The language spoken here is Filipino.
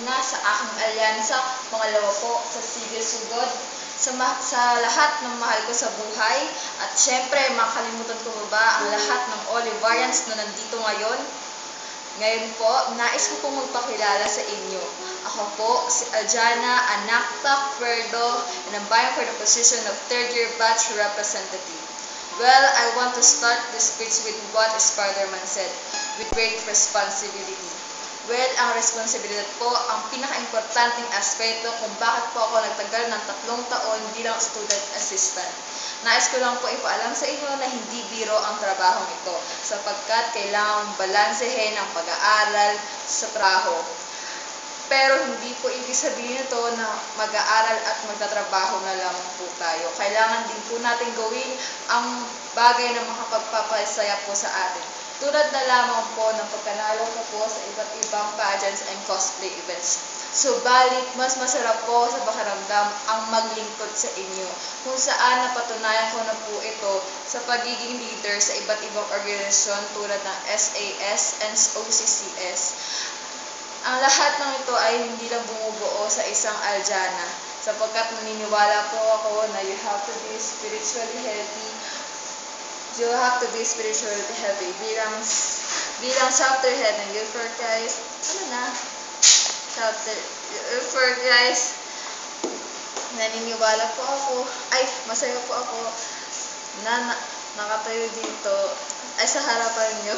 Na sa aking alyansa, pangalawa po sa Sige Sugod, sa lahat ng mahal ko sa buhay, at syempre makalimutan ko ba ang lahat ng Olivarians na nandito ngayon. Ngayon po, nais ko pong magpakilala sa inyo. Ako po si Aljana Anacta Cuerdo, and I'm vying for the position of third-year batch representative. Well, I want to start this speech with what Spider-Man said, with great responsibility. Well, ang responsibilidad po ang pinaka-importanting aspeto kung bakit po ako nagtagal ng 3 taon bilang student assistant. Nais ko lang po ipaalam sa inyo na hindi biro ang trabahong ito sapagkat kailangang balansehin ang pag-aaral sa trabaho. Pero hindi po ibig sabihin ito na mag-aaral at magtatrabaho na lamang po tayo. Kailangan din po natin gawin ang bagay na makapagpapasaya po sa atin. Tulad na lamang po ng pagkanalo ko po sa iba't ibang pageants and cosplay events. Subalit, mas masarap po sa pakiramdam ang maglingkod sa inyo, kung saan napatunayan ko na po ito sa pagiging leader sa iba't ibang organisasyon tulad ng SAS and OCCS. Ang lahat ng ito ay hindi lang bumubuo sa isang Aljana, sapagkat naniniwala po ako na you have to be spiritually healthy. You have to be spiritually healthy bilang chapter head ng Youth for Christ. For Christ, naniniwala po ako, masaya po ako na nakatayo dito ay sa harapan niyo.